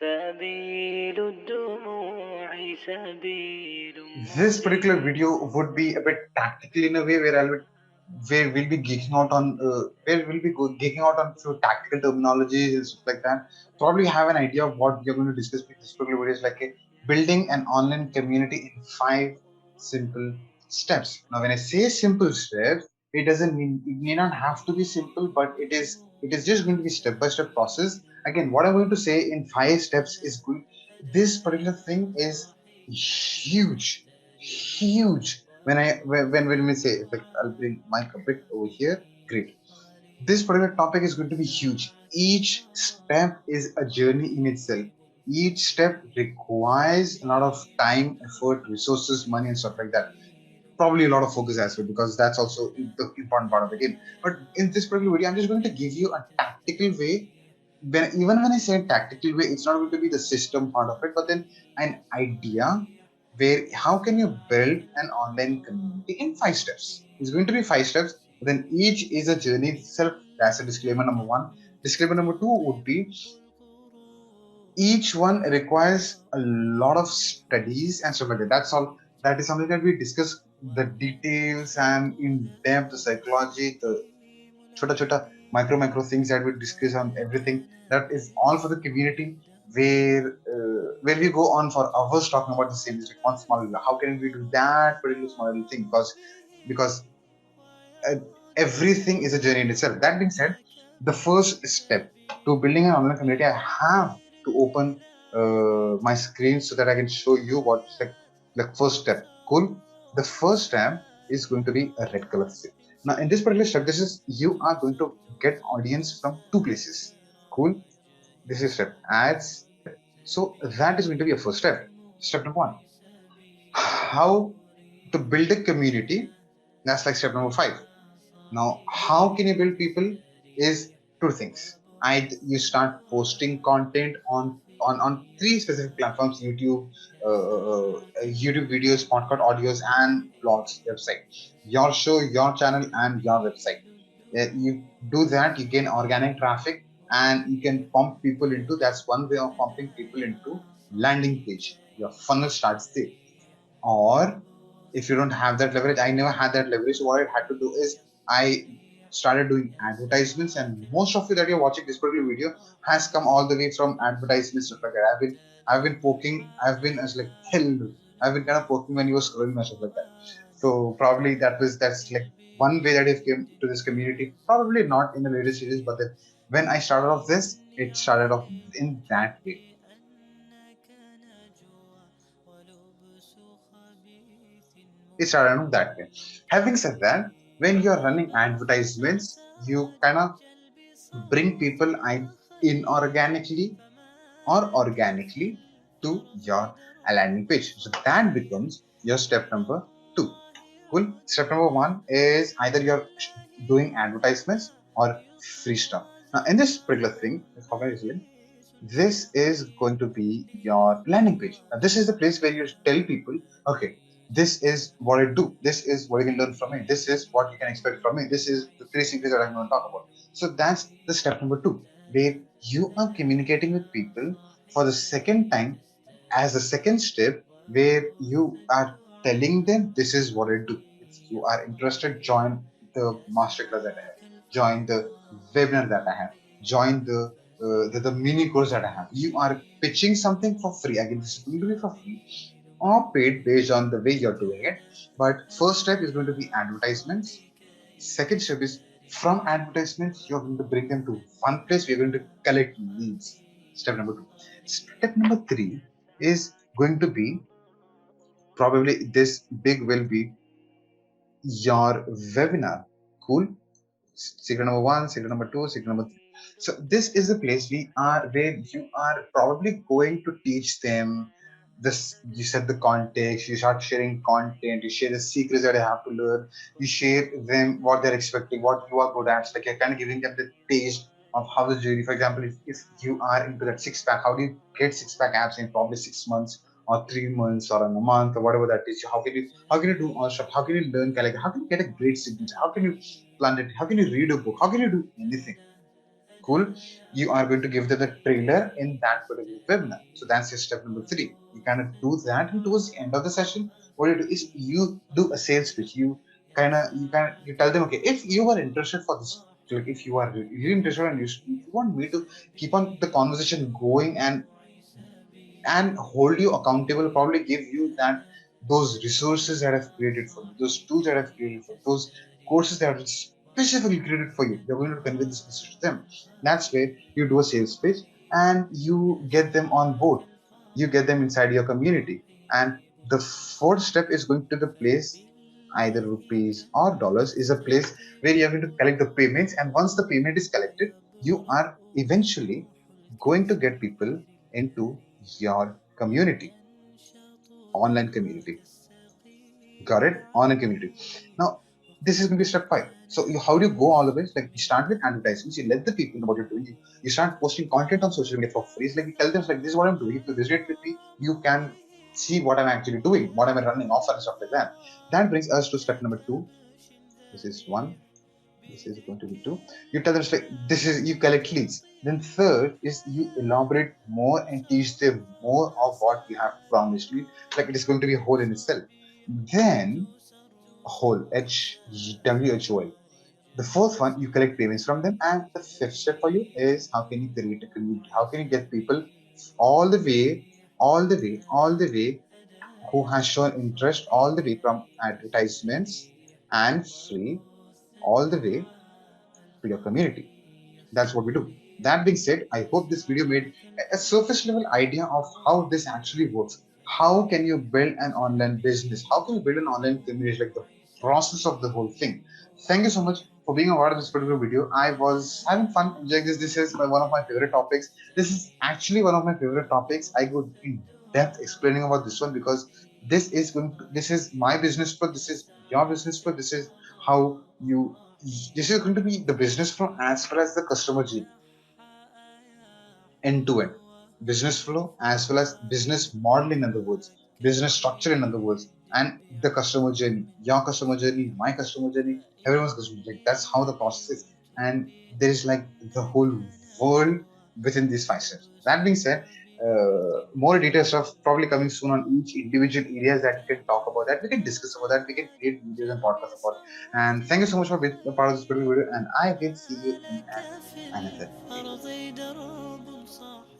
سبيل الدموع سبيل This particular مؤلم. video would be a bit tactical in a way where we'll be geeking out on geeking out on few tactical terminologies and stuff like that. Probably have an idea of what we're going to discuss with this particular video is like a building an online community in 5 simple steps. Now, when I say simple steps, it doesn't mean it may not have to be simple, but it is just going to be step-by-step process. Again, what I'm going to say in 5 steps is good. This particular thing is huge, huge. When we say, like, I'll bring mic a bit over here. Great. This particular topic is going to be huge. Each step is a journey in itself. Each step requires a lot of time, effort, resources, money, and stuff like that. Probably a lot of focus as well, because that's also the important part of the game. But in this particular video, I'm just going to give you a tactical way. When I say tactical way, it's not going to be the system part of it, but then an idea where how can you build an online community in 5 steps. It's going to be 5 steps, but then each is a journey itself. That's a disclaimer number one. Disclaimer number two would be each one requires a lot of studies and stuff like that. That's all. That is something that we discuss the details and in depth, the psychology, the chota chota micro things that we discuss on everything. That is all for the community where we go on for hours talking about the same. It's like one small, how can we do that particular small little thing, because uh, everything is a journey in itself. That being said, the first step to building an online community, I have to open my screen so that I can show you what's like first step. Cool. The first step is going to be a red color thing. Now, in this particular step, this is you are going to get audience from 2 places. Cool. This is step ads. So that is going to be a first step. Step number one. How to build a community. That's like step number five. Now, how can you build people is two things. You start posting content on 3 specific platforms: YouTube, YouTube videos, podcast audios, and blogs, website. Your show, your channel, and your website. You do that, you gain organic traffic, and you can pump people into. That's one way of pumping people into landing page. Your funnel starts there. Or if you don't have that leverage, I never had that leverage. So what I had to do is I started doing advertisements, and most of you that you're watching this particular video has come all the way from advertisements, stuff like that. I've been poking, I've been as like hell. I've been kind of poking when you were scrolling and stuff like that. So probably that's like one way that I came to this community. Probably not in the later stages, but then when I started off this, it started off in that way. It started off that way. Having said that, when you're running advertisements, you kind of bring people inorganically or organically to your landing page. So that becomes your step number two. Cool. Step number one is either you're doing advertisements or free stuff. Now, in this particular thing, this is going to be your landing page. Now, this is the place where you tell people, okay, this is what I do. This is what you can learn from me. This is what you can expect from me. This is the 3 secrets that I'm going to talk about. So that's the step number two, where you are communicating with people for the second time as a second step, where you are telling them this is what I do. If you are interested, join the masterclass that I have, join the webinar that I have, join the mini course that I have. You are pitching something for free. Again, this is going to be for free or paid based on the way you're doing it. But first step is going to be advertisements. Second step is from advertisements, you're going to bring them to one place. We're going to collect leads. Step number two. Step number three is going to be probably this big will be your webinar. Cool. Secret number one, secret number two, secret number three. So this is the place where you are probably going to teach them this. You set the context, you start sharing content, you share the secrets that they have to learn, you share them what they're expecting, what you are good at. So like you're kind of giving them the taste of how the journey. For example, if you are into that six pack, how do you get six pack abs in probably 6 months or 3 months or in a month or whatever that is? How can you do all stuff? How can you learn like how can you get a great signature? How can you plan it? How can you read a book? How can you do anything? Cool. You are going to give them the trailer in that particular webinar. So that's your step number three. You kind of do that, and towards the end of the session, what you do is you do a sales pitch. You tell them, okay, if you are interested for this, like if you are really interested and you want me to keep on the conversation going and hold you accountable, probably give you that those resources that I've created for you, those tools that I've created for you, those courses that are specifically created for you. You're going to convey this message to them. That's where you do a sales pitch and you get them on board. You get them inside your community. And the fourth step is going to the place, either rupees or dollars, is a place where you're going to collect the payments. And once the payment is collected, you are eventually going to get people into your community, online community. Got it? Online community. Now, this is going to be step five. So, how do you go all the way? Like, you start with advertisements. You let the people know what you're doing. You start posting content on social media for free. It's like you tell them, like, this is what I'm doing. If you resonate with me, you can see what I'm actually doing, what I'm running off and stuff like that. That brings us to step number two. This is one. This is going to be two. You tell them like this is you collect leads. Then third is you elaborate more and teach them more of what you have promised me. Like it is going to be a whole in itself. Then whole HWHOL. The fourth one, you collect payments from them, and the fifth step for you is how can you create a community? How can you get people all the way, all the way who has shown interest all the way from advertisements and free all the way to your community. That's what we do. That being said, I hope this video made a surface level idea of how this actually works. How can you build an online business? How can you build an online community? Like the process of the whole thing. Thank you so much for being a part of this particular video. I was having fun enjoying this. This is one of my favorite topics. This is actually one of my favorite topics. I go in depth explaining about this one because this is my business flow. This is your business flow. This is how you this is going to be the business flow as well as the customer journey, end to end business flow as well as business model, in other words, business structure, in other words, and the customer journey, your customer journey, my customer journey, everyone's customer journey. Like that's how the process is, and there is like the whole world within these five steps. That being said, more detailed stuff probably coming soon on each individual areas that we can talk about, that we can discuss about, that we can create videos and podcasts about. And thank you so much for being a part of this particular video, and I will see you in another video.